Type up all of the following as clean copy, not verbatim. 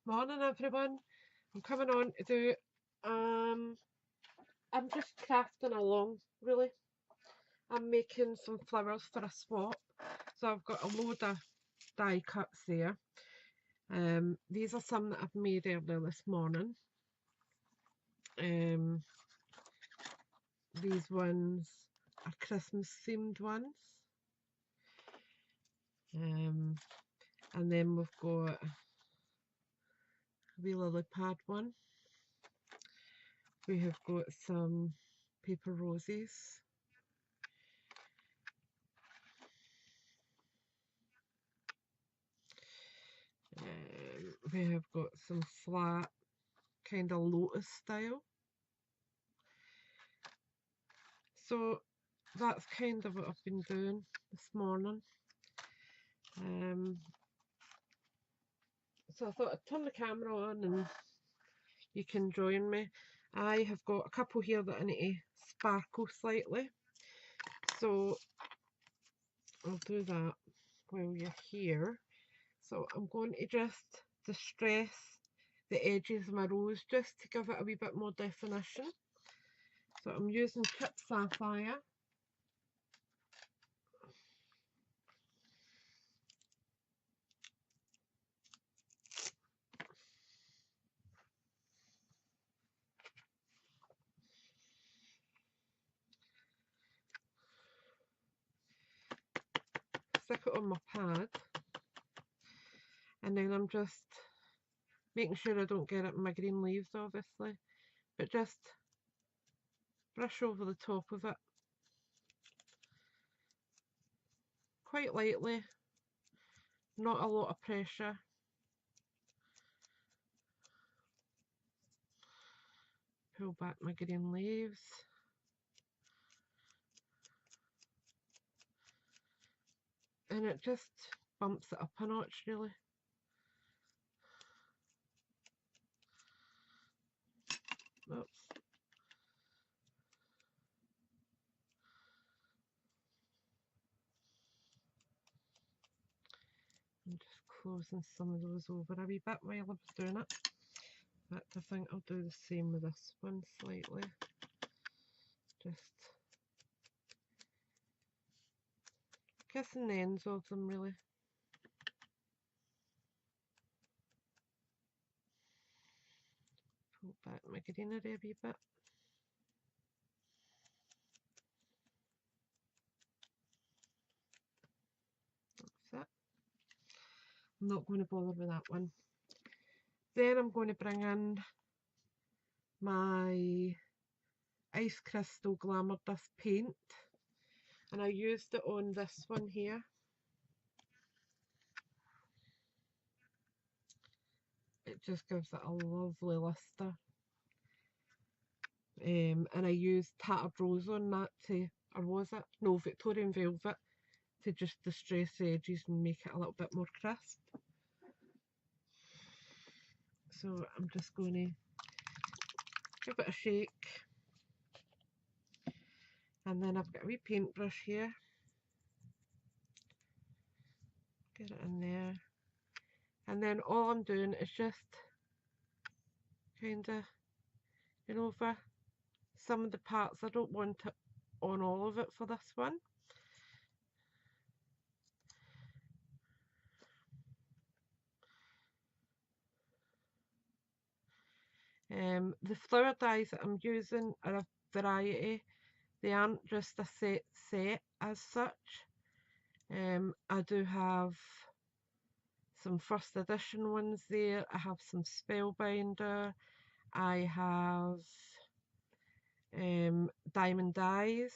Morning everyone. I'm coming on to do I'm just crafting along really. I'm making some flowers for a swap. So I've got a load of die cuts there. These are some that I've made earlier this morning. Um these ones are Christmas themed ones. And then we've got a wee lily pad one. We have got some paper roses. We have got some flat kind of lotus style. So that's kind of what I've been doing this morning. So I thought I'd turn the camera on and you can join me. I have got a couple here that I need to sparkle slightly. So I'll do that while you're here. So I'm going to just distress the edges of my rose just to give it a wee bit more definition. So I'm using chipped sapphire. Stick it on my pad, and then I'm just making sure I don't get it in my green leaves obviously, but just brush over the top of it quite lightly, not a lot of pressure. Pull back my green leaves. And it just bumps it up a notch really. Oops. I'm just closing some of those over a wee bit while I was doing it. But I think I'll do the same with this one slightly. Just kissing the ends of them really. Pull back my greenery a wee bit. That's it. I'm not going to bother with that one. Then I'm going to bring in my Ice Crystal Glamour Dust paint, and I used it on this one here. It just gives it a lovely luster. And I used Tattered Rose on that to, or was it? No, Victorian Velvet, to just distress the edges and make it a little bit more crisp. So I'm just going to give it a shake. And then I've got a wee paintbrush here. Get it in there. And then all I'm doing is just kind of, over some of the parts. I don't want it on all of it for this one. The flower dies that I'm using are a variety. They aren't just a set as such. I do have some first edition ones there. I have some Spellbinder. I have diamond dyes.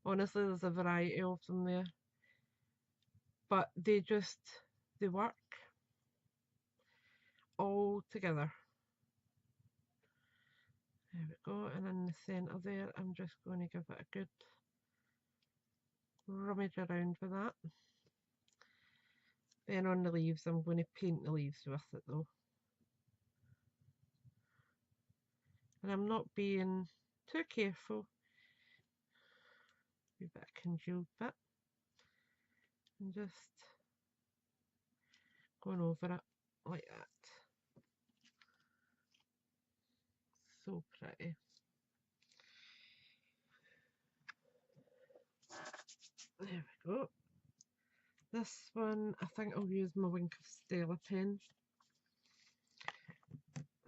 Honestly, there's a variety of them there, but they work all together. There we go, and in the centre there I'm just going to give it a good rummage around with that. Then on the leaves I'm going to paint the leaves with it though, and I'm not being too careful. A bit of congealed bit, and just going over it like that. So pretty. There we go. This one, I think I'll use my Wink of Stella pen.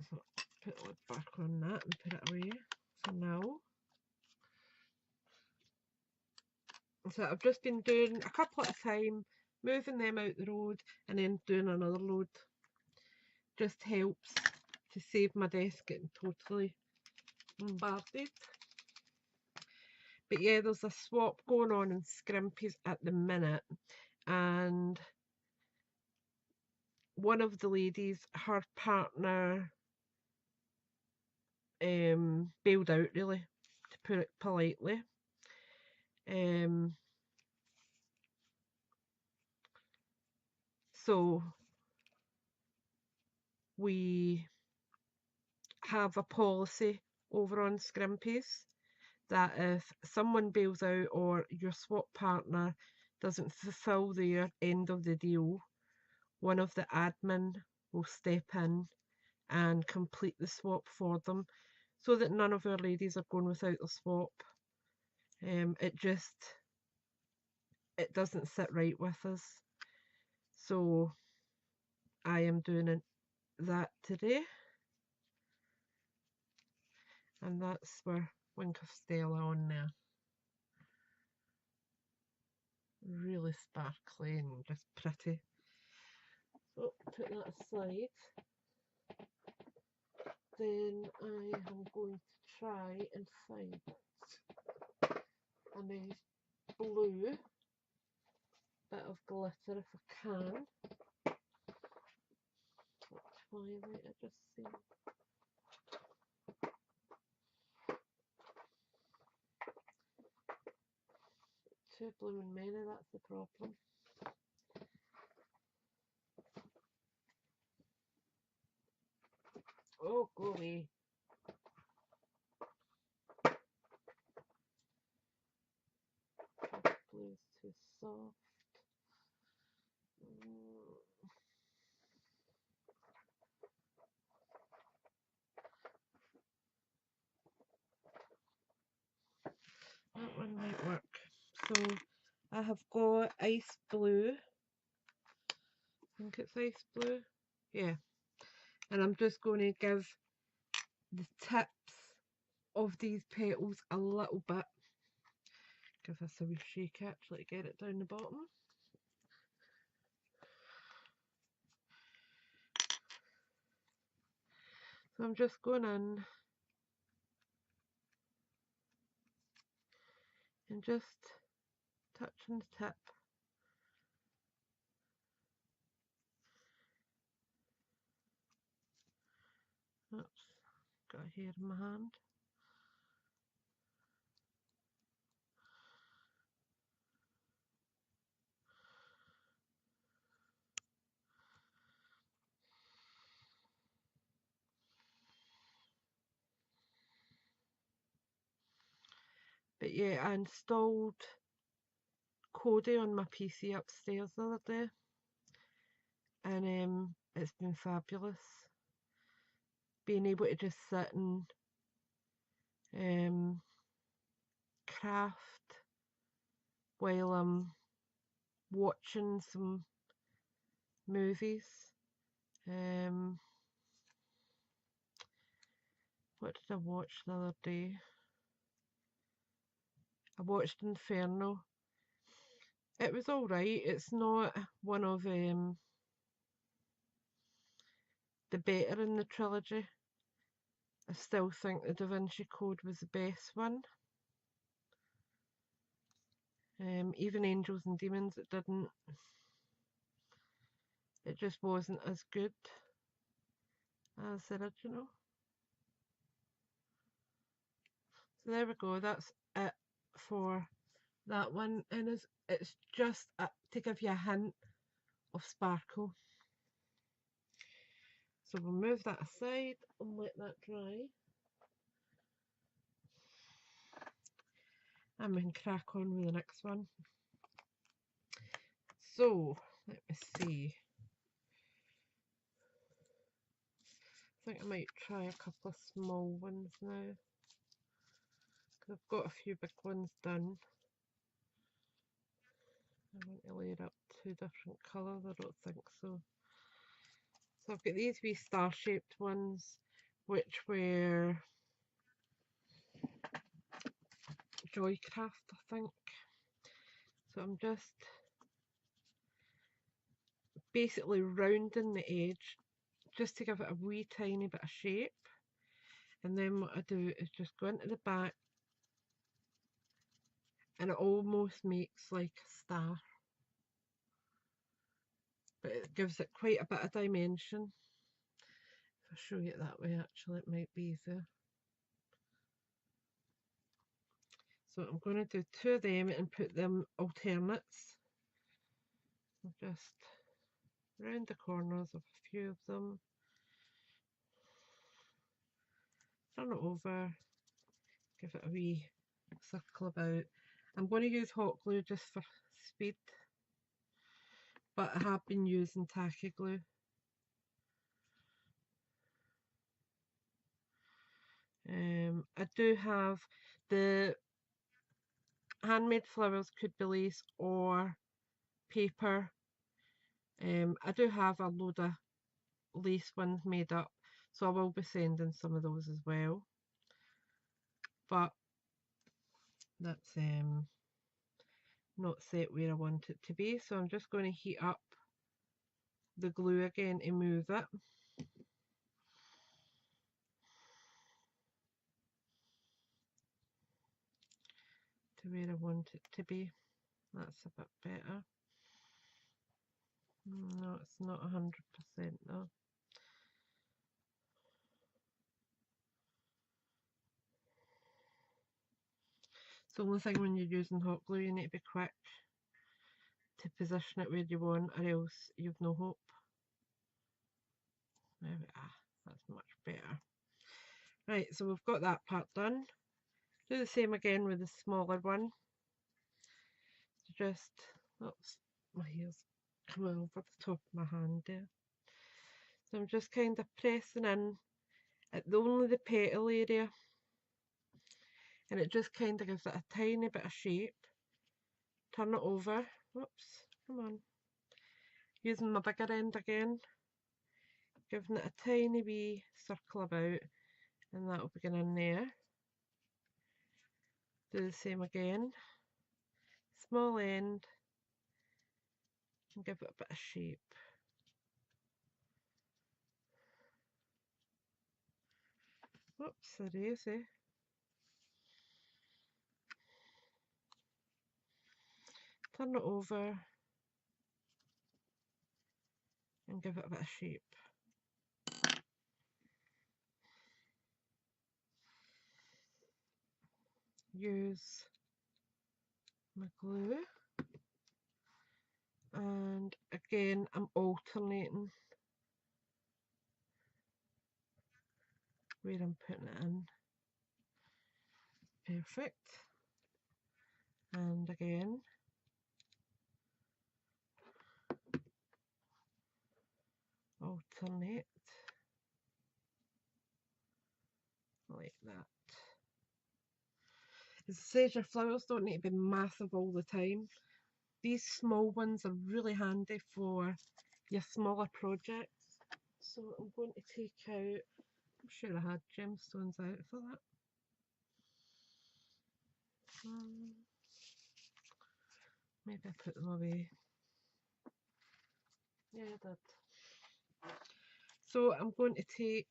So put the lid back on that and put it away for now. So I've just been doing a couple at a time, moving them out the road and then doing another load. Just helps to save my desk getting totally bombarded. But yeah, there's a swap going on in Scrimpys at the minute, and one of the ladies, her partner bailed out, really, to put it politely. So we have a policy over on Scrimpys that if someone bails out or your swap partner doesn't fulfill their end of the deal, one of the admin will step in and complete the swap for them, so that none of our ladies are going without the swap. It doesn't sit right with us. So I am doing that today. And that's where Wink of Stella on there. Really sparkly and just pretty. So put that aside. Then I am going to try and find a nice blue bit of glitter if I can. What twilight I just seen. Too blue and many, that's the problem. Oh, go away. Blue is too soft. That one might work. So I have got ice blue. I think it's ice blue. Yeah. And I'm just going to give the tips of these petals a little bit. Give this a wee shake actually to get it down the bottom. So I'm just going in and just touching the tip. Oops, got a hair in my hand. But yeah, I installed Cody on my PC upstairs the other day, and it's been fabulous. Being able to just sit and craft while I'm watching some movies. What did I watch the other day? I watched Inferno. It was alright. It's not one of the better in the trilogy. I still think the Da Vinci Code was the best one. Even Angels and Demons, it just wasn't as good as the original. So there we go, that's it for that one, and it's just to give you a hint of sparkle. So we'll move that aside and let that dry. And we can crack on with the next one. So, let me see. think I might try a couple of small ones now, because I've got a few big ones done. I want to layer up 2 different colours, I don't think so. So I've got these wee star-shaped ones, which were Joycraft, I think. So I'm just basically rounding the edge just to give it a wee tiny bit of shape. And then what I do is just go into the back, and it almost makes like a star, but it gives it quite a bit of dimension. If I show you it that way, actually it might be easier. So I'm going to do 2 of them and put them alternates. I'll just round the corners of a few of them, turn it over, give it a wee circle about. I'm going to use hot glue just for speed, but I have been using tacky glue. I do have the Handmade Flowers could be lace or paper. I do have a load of lace ones made up, so I will be sending some of those as well, but that's not set where I want it to be, so I'm just going to heat up the glue again to move it. To where I want it to be. That's a bit better. No, it's not 100% though. It's the only thing when you're using hot glue, you need to be quick to position it where you want, or else you've no hope. There we are, that's much better. Right, so we've got that part done. Do the same again with the smaller one. Just, oops, my hair's coming over the top of my hand there. So I'm just kind of pressing in at only the petal area, and it just kind of gives it a tiny bit of shape. Turn it over. Whoops, come on. Using my bigger end again, giving it a tiny wee circle about, and that will begin in there. Do the same again. Small end, and give it a bit of shape. Whoops, seriously. Turn it over and give it a bit of shape. Use my glue, and again I'm alternating where I'm putting it in. Perfect. And again. Alternate like that. As I said, your flowers don't need to be massive all the time. These small ones are really handy for your smaller projects. So I'm going to take out, I'm sure I had gemstones out for that. Maybe I put them away. Yeah, I did. So I'm going to take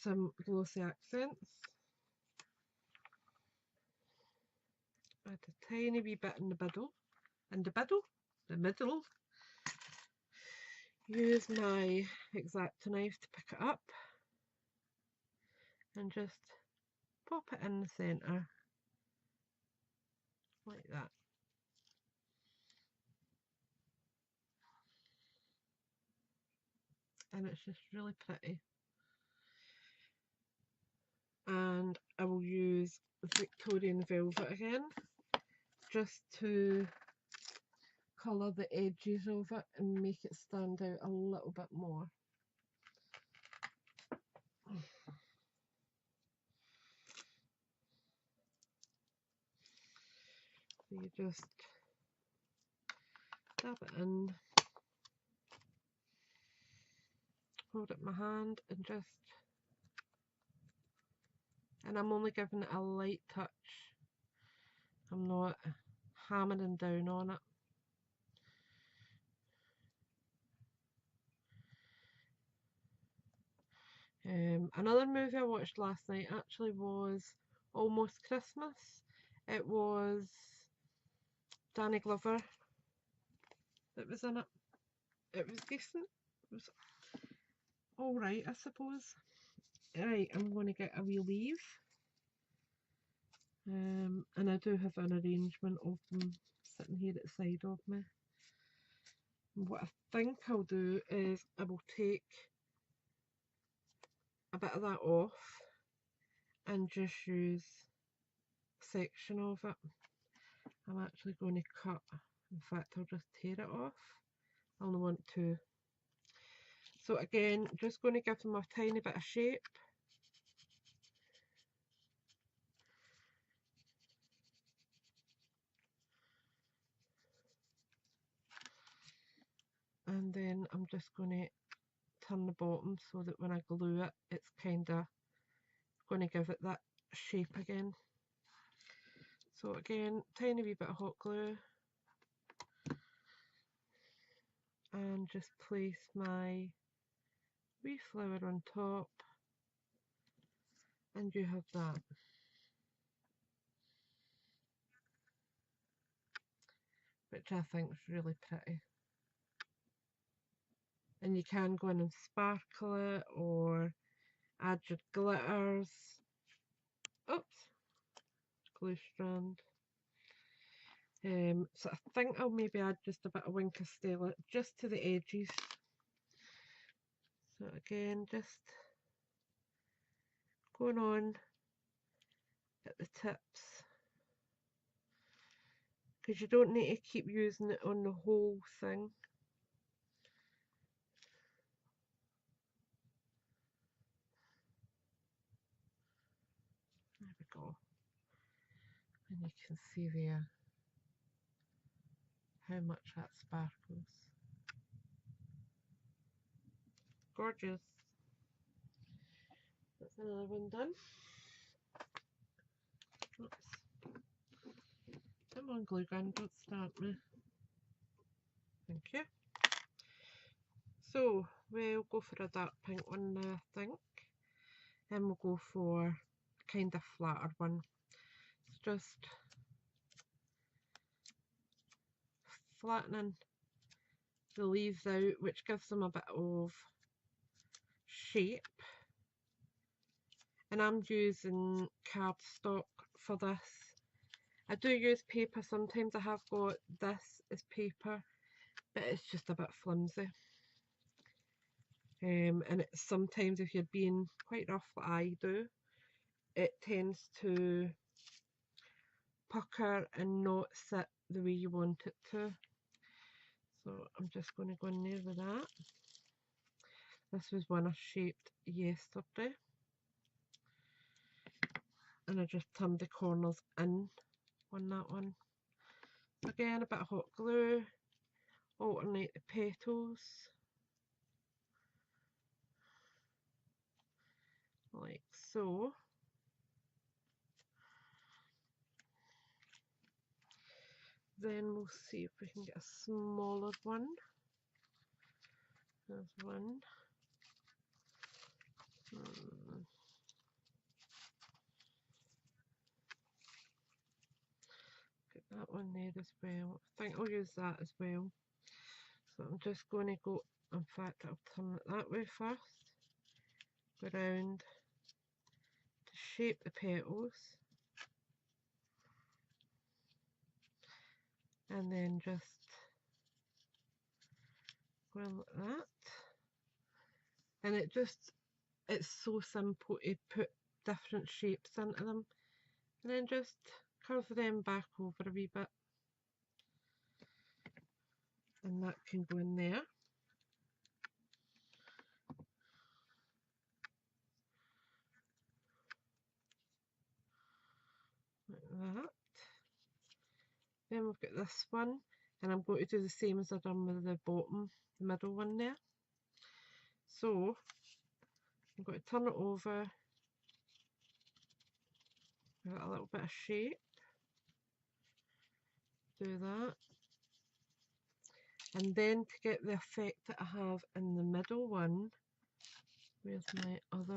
some glossy accents. Add a tiny wee bit in the middle. The middle. Use my X-Acto knife to pick it up and just pop it in the centre like that. And it's just really pretty. And I will use Victorian Velvet again just to colour the edges of it and make it stand out a little bit more. So you just dab it in, hold it in my hand and just, and I'm only giving it a light touch. I'm not hammering down on it. Another movie I watched last night actually was Almost Christmas. It was Danny Glover that was in it. It was decent. It was alright, I suppose. Right, I'm going to get a wee leaf. And I do have an arrangement of them sitting here at the side of me. And what I think I'll do is I will take a bit of that off and just use a section of it. I'm actually going to cut, in fact I'll just tear it off. I only want to. So again, just going to give them a tiny bit of shape. And then I'm just going to turn the bottom so that when I glue it, it's kind of going to give it that shape again. So again, tiny wee bit of hot glue, and just place my wee flower on top, and you have that. Which I think is really pretty. And you can go in and sparkle it or add your glitters. Oops, glue strand. So I think I'll maybe add just a bit of Wink of Stella just to the edges. So again, just going on at the tips, because you don't need to keep using it on the whole thing. There we go. And you can see there how much that sparkles. Gorgeous. That's another one done. Oops. Come on, glue gun, don't start me. Thank you. So we'll go for a dark pink one now, I think. And we'll go for a kind of flatter one. It's just flattening the leaves out, which gives them a bit of shape. And I'm using cardstock for this. I do use paper, sometimes I have got this as paper, but it's just a bit flimsy. And it's sometimes, if you're being quite rough like I do, it tends to pucker and not sit the way you want it to. So I'm just going to go in there with that. This was one I shaped yesterday, and I just turned the corners in on that one. So again, a bit of hot glue, alternate the petals like so. Then we'll see if we can get a smaller one. There's one. Get that one there as well. I think I'll use that as well. So I'm just going to go, in fact I'll turn it that way first. Go around to shape the petals. And then just go in like that. And it's so simple to put different shapes into them. And then just curve them back over a wee bit. And that can go in there. we've got this one, and I'm going to do the same as I've done with the bottom, the middle one there. So I'm going to turn it over, give it a little bit of shape, do that, and then to get the effect that I have in the middle one, where's my other,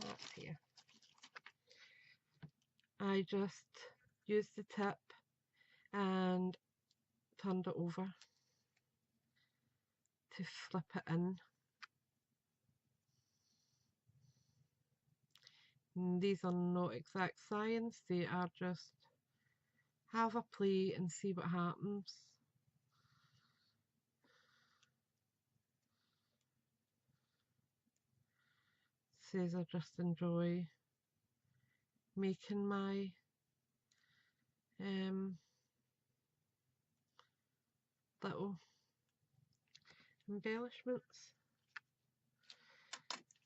that's here, I just used the tip and turned it over to flip it in. And these are not exact science, they are just have a play and see what happens. Says I just enjoy making my little embellishments.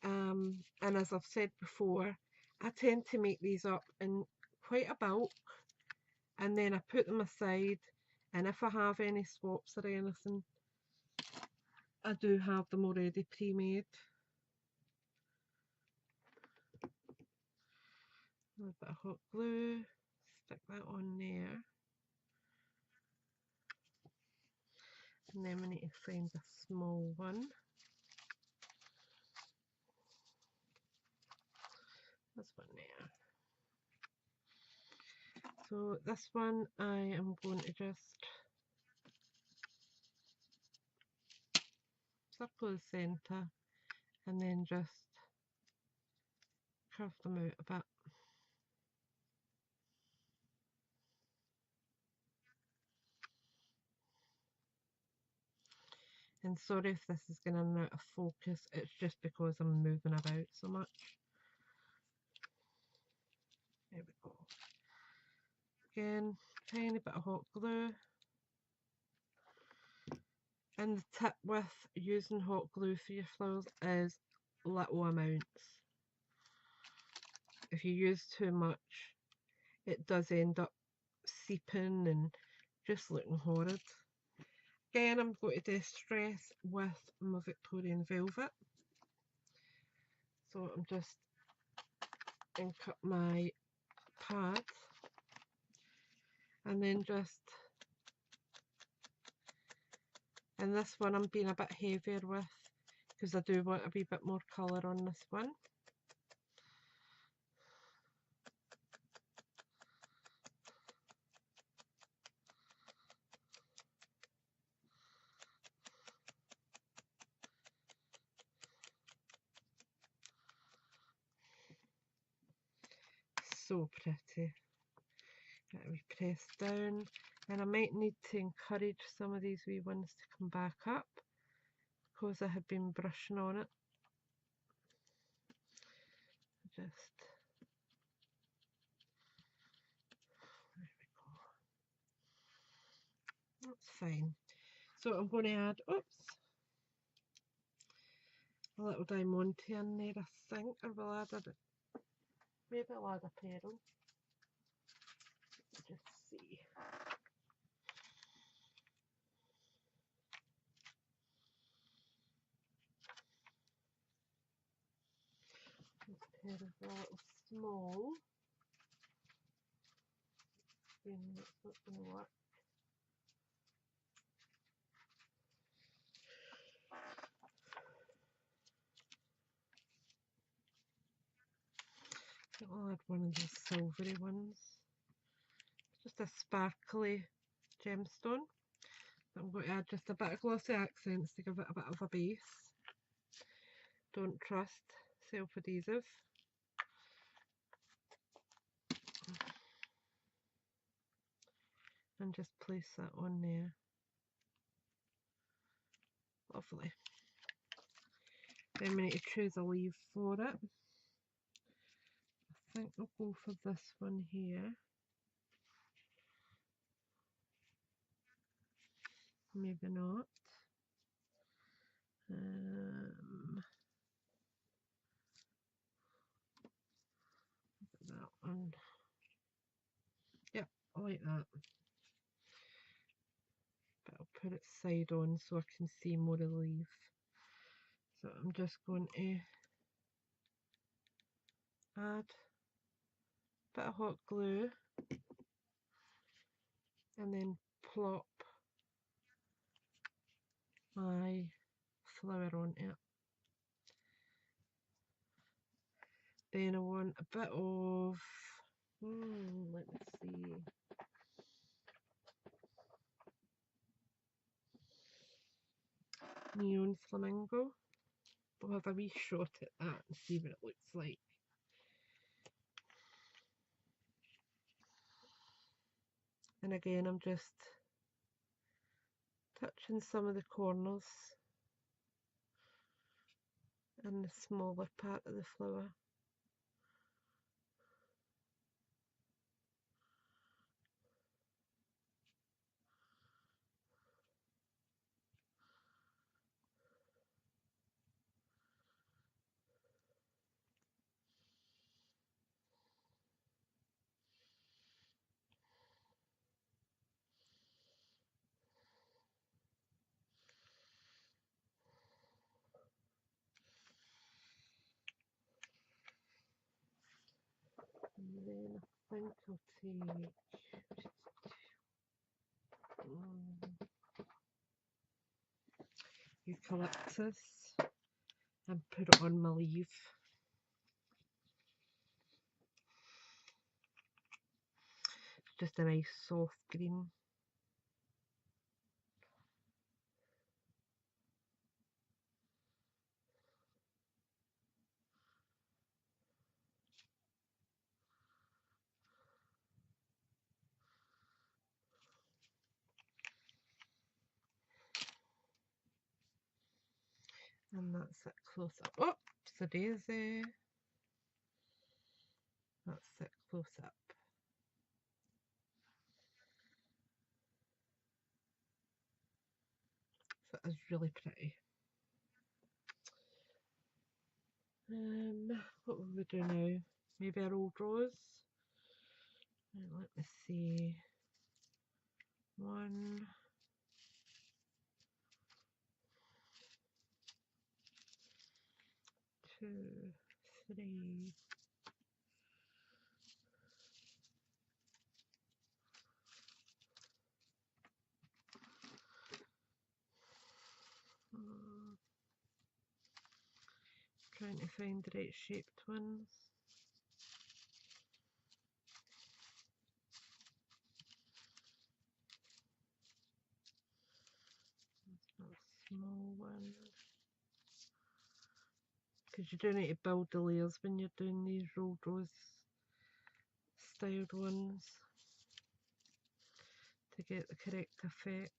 And as I've said before, I tend to make these up in quite a bulk, and then I put them aside, and if I have any swaps or anything, I do have them already pre-made. A little bit of hot glue, stick that on there, and then we need to find a small one. This one there. So this one I am going to just circle the centre and then just curve them out a bit. And sorry if this is going out of focus, it's just because I'm moving about so much. There we go. Again, tiny bit of hot glue. And the tip with using hot glue for your flowers is little amounts. If you use too much, it does end up seeping and just looking horrid. Again, I'm going to distress with my Victorian velvet. So I'm just ink up my pad, and then just, and this one I'm being a bit heavier with because I do want a wee bit more colour on this one. So pretty. Let me press down, and I might need to encourage some of these wee ones to come back up because I had been brushing on it. Just, there we go. That's fine. So I'm going to add, oops, a little diamante in there, I think, or we'll add a bit, maybe I'll add a pearl. Just see. This pearl is a little small. Again, that's not going to work. I'll add one of these silvery ones. Just a sparkly gemstone. I'm going to add just a bit of glossy accents to give it a bit of a base. Don't trust self-adhesive. And just place that on there. Lovely. Then we need to choose a leaf for it. I think I'll go for this one here. Maybe not. And yep, I like that. But I'll put it side on so I can see more of the leaf. So I'm just going to add a bit of hot glue and then plop my flower on it. Then I want a bit of, let me see, neon flamingo. We'll have a wee shot at that and see what it looks like. And again, I'm just touching some of the corners and the smaller part of the flower. And then I think I'll take eucalyptus and put it on my leaf. Just a nice soft green. And that's it close up. Oops, a daisy. That's it close up. So it's really pretty. What will we do now? Maybe a old rose. Let me see. 1, 2, 3. Trying to find the right shaped ones. That's not a small one. Because you do need to build the layers when you're doing these rolled rose styled ones to get the correct effect.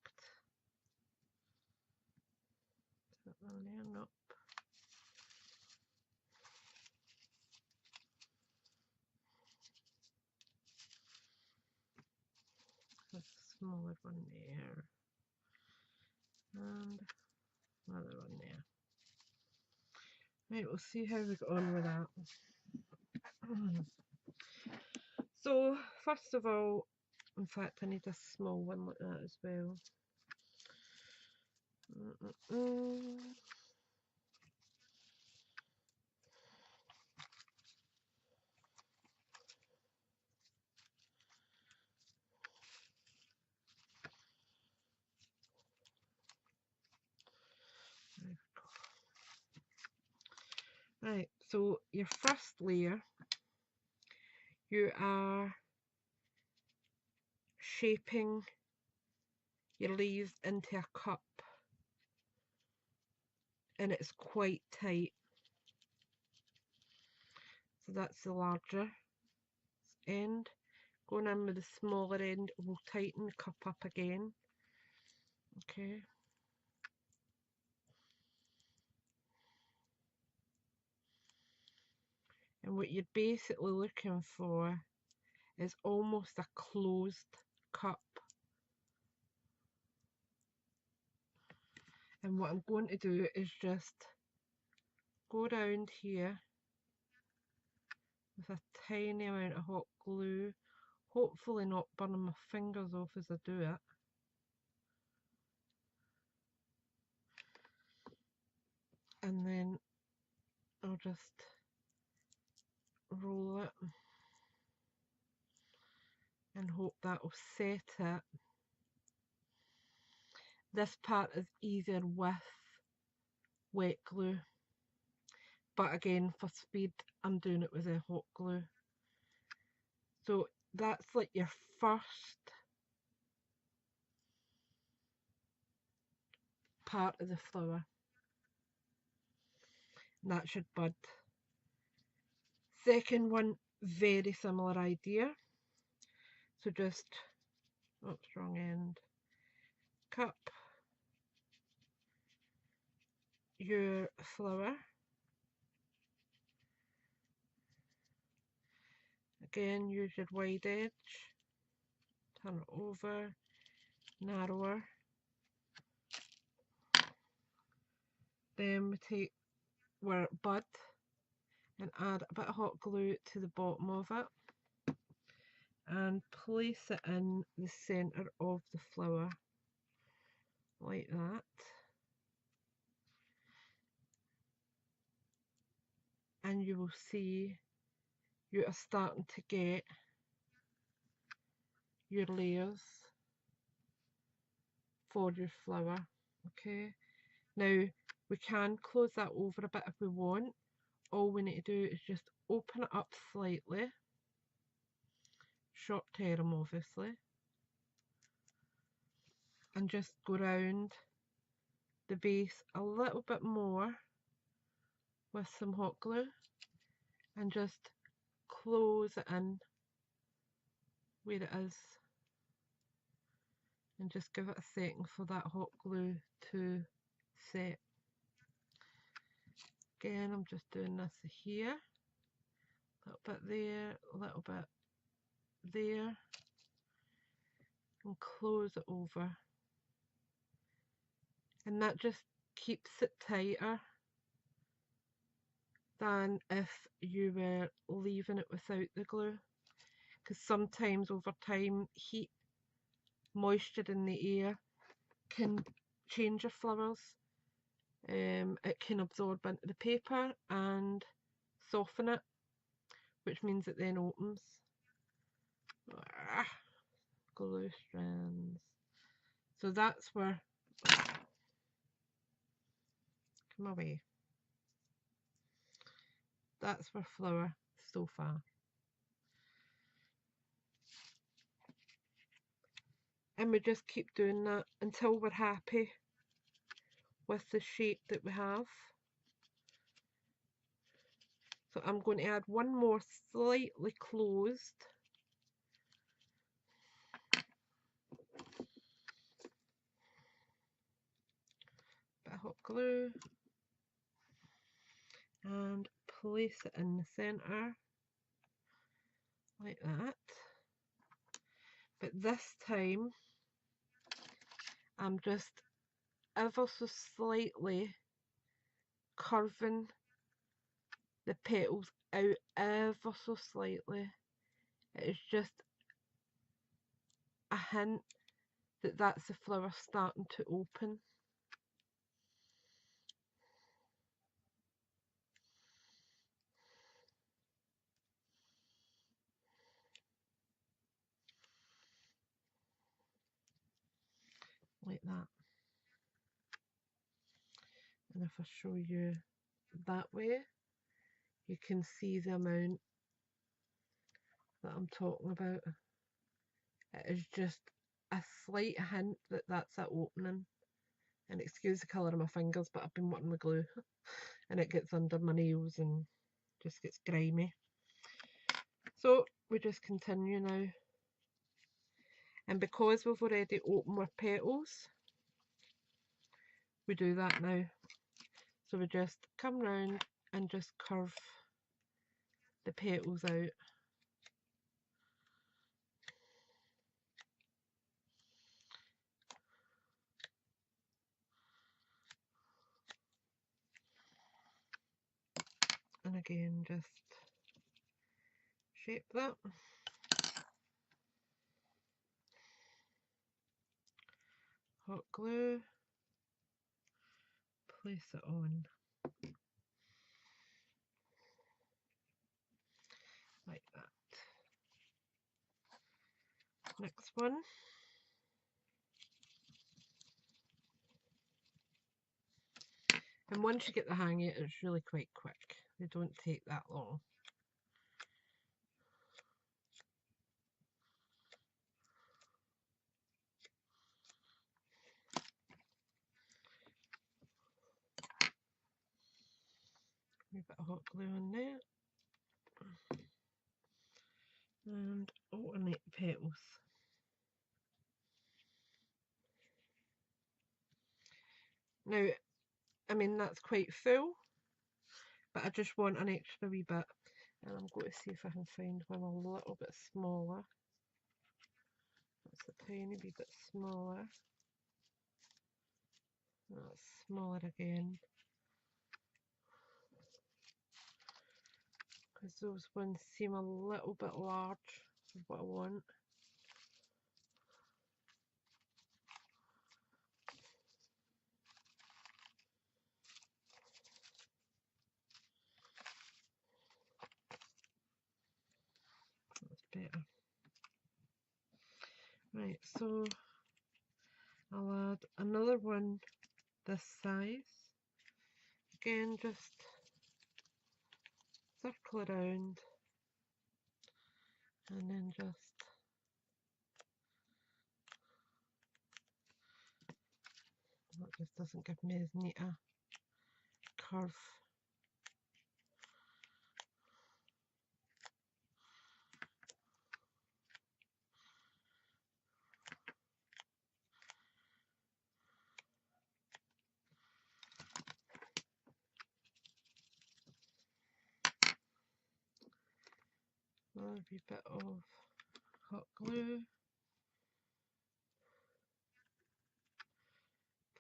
Is that one there? Nope. There's a smaller one there. And another one there. Right, we'll see how we get on with that. So, first of all, in fact, I need a small one like that as well. Right, so your first layer, you are shaping your leaves into a cup, and it's quite tight. So that's the larger end. Going in with the smaller end will tighten the cup up again. Okay. And what you're basically looking for is almost a closed cup. And what I'm going to do is just go around here with a tiny amount of hot glue, hopefully not burning my fingers off as I do it. And then I'll just roll it and hope that will set it. This part is easier with wet glue, but again, for speed, I'm doing it with a hot glue. So that's like your first part of the flower. And that should bud. Second one, very similar idea. So just, oops, wrong end, cup your flower. Again, use your wide edge, turn it over, narrower. Then we take our bud and add a bit of hot glue to the bottom of it and place it in the centre of the flower like that. And you will see you are starting to get your layers for your flower. Okay, now we can close that over a bit if we want. All we need to do is just open it up slightly, short term obviously, and just go round the base a little bit more with some hot glue and just close it in where it is and just give it a second for that hot glue to set. Again, I'm just doing this here, a little bit there, a little bit there, and close it over. And that just keeps it tighter than if you were leaving it without the glue, because sometimes over time heat, moisture in the air can change your flowers. It can absorb into the paper and soften it, which means it then opens. Glue strands. So that's where, come away. That's our flower so far. And we just keep doing that until we're happy with the shape that we have. So I'm going to add one more slightly closed. Bit of hot glue. And place it in the centre. Like that. But this time, I'm just ever so slightly curving the petals out ever so slightly. It is just a hint that that's the flower starting to open. Like that. And if I show you that way, you can see the amount that I'm talking about. It is just a slight hint that that's it opening. And excuse the colour of my fingers, but I've been working with glue and it gets under my nails and just gets grimy. So we just continue now. And because we've already opened our petals, we do that now. So we just come round and just curve the petals out. And again, just shape that. Hot glue, place it on like that. Next one. And once you get the hang of it, it's really quite quick. They don't take that long. A bit of hot glue on there. And alternate petals. Now, I mean, that's quite full, but I just want an extra wee bit. And I'm going to see if I can find one a little bit smaller. That's a tiny wee bit smaller. That's smaller again. Because those ones seem a little bit large for what I want. That's better. Right, so I'll add another one this size. Again, just circle around and then just that just doesn't give me as neat a curve. Another wee bit of hot glue.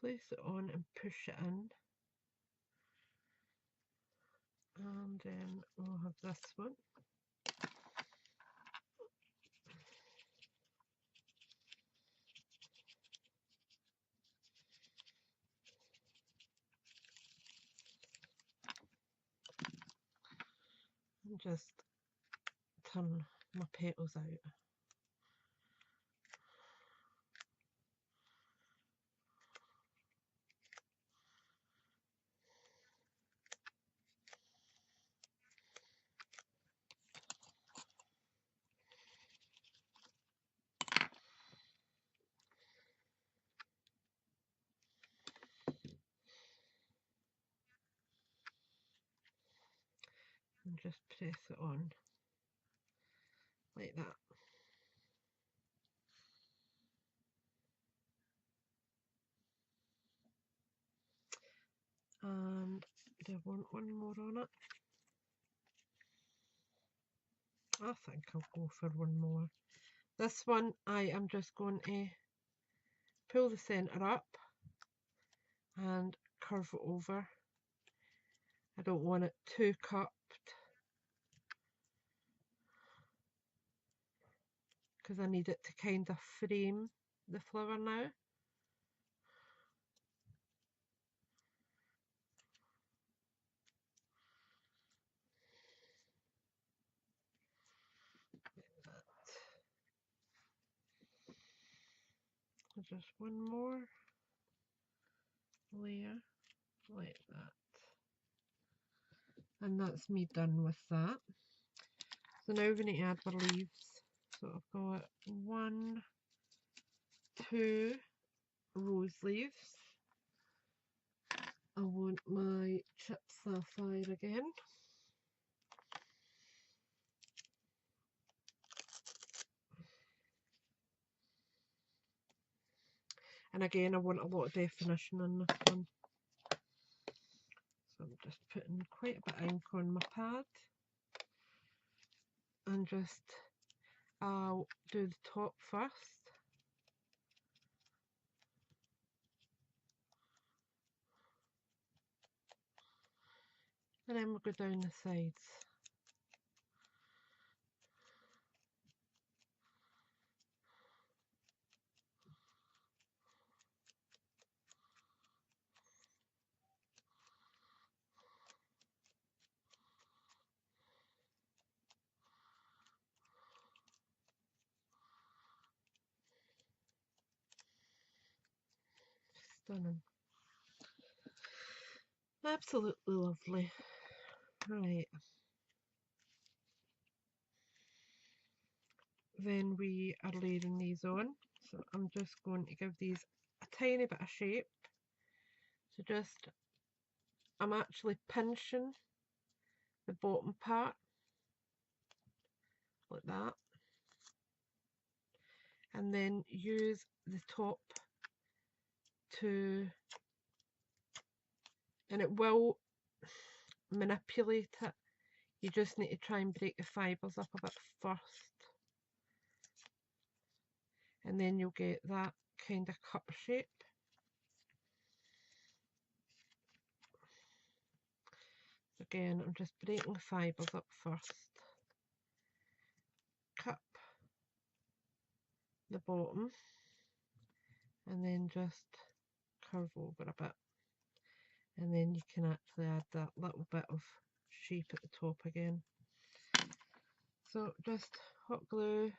Place it on and push it in. And then we'll have this one. And just turn my petals out. And just press it on like that. And do I want one more on it? I think I'll go for one more. This one I am just going to pull the centre up and curve it over. I don't want it too cupped because I need it to kind of frame the flower now. Just one more layer like that. And that's me done with that. So now we need to add the leaves. So I've got 1, 2 rose leaves. I want my chip sapphire again. And again, I want a lot of definition on this one. So I'm just putting quite a bit of ink on my pad. And just, I'll do the top first. And then we'll go down the sides. Stunning. Absolutely lovely. Right. Then we are layering these on. So I'm just going to give these a tiny bit of shape. So just, I'm actually pinching the bottom part like that, and then use the top to, and it will manipulate it. You just need to try and break the fibres up a bit first, and then you'll get that kind of cup shape. Again, I'm just breaking the fibres up first, cup the bottom, and then just curve over a bit, and then you can actually add that little bit of shape at the top again. So just hot glue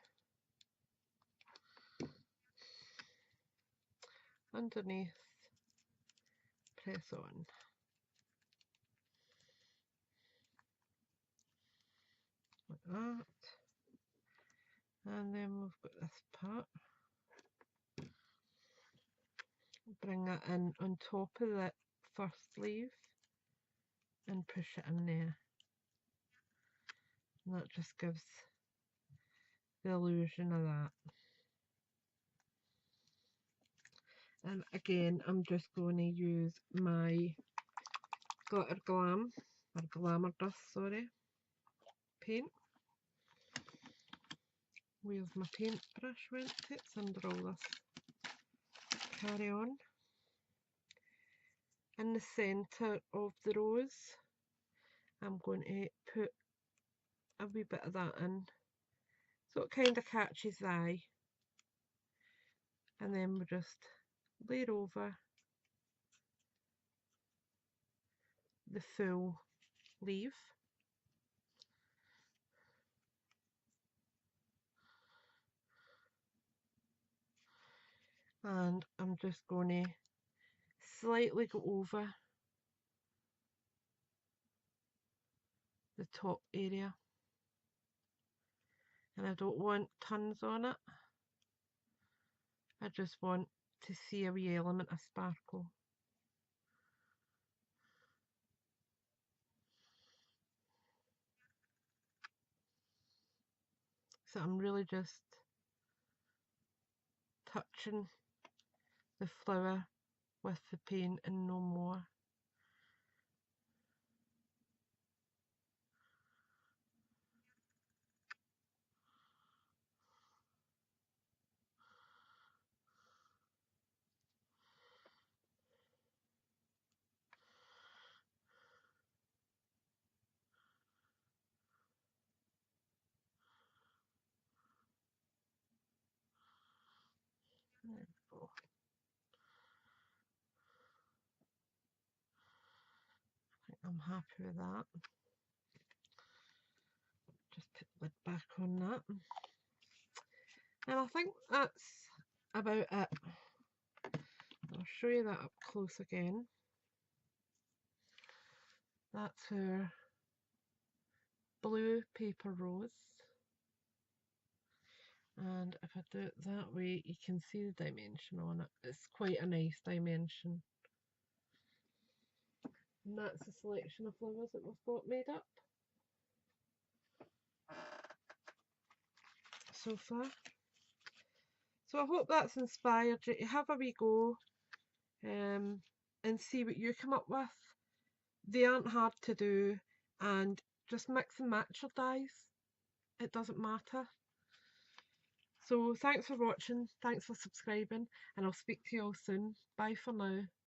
underneath, press on. Like that. And then we've got this part. Bring that in on top of that first sleeve and push it in there. And that just gives the illusion of that. And again, I'm just going to use my Glitter Glam, or Glamour Dust, sorry, paint. Where's my paintbrush went to? It's under all this carry on. In the centre of the rose, I'm going to put a wee bit of that in, so it kind of catches the eye. And then we'll just layer over the full leaf. And I'm just going to slightly go over the top area. And I don't want tons on it. I just want to see a wee element of sparkle. So I'm really just touching the flower with the paint and no more. There we go. I think I'm happy with that. Just put the lid back on that. And I think that's about it. I'll show you that up close again. That's our blue paper rose. And if I do it that way, you can see the dimension on it. It's quite a nice dimension. And that's the selection of flowers that we've got made up so far. So I hope that's inspired you to have a wee go and see what you come up with. They aren't hard to do, and just mix and match your dyes. It doesn't matter. So thanks for watching, thanks for subscribing, and I'll speak to you all soon. Bye for now.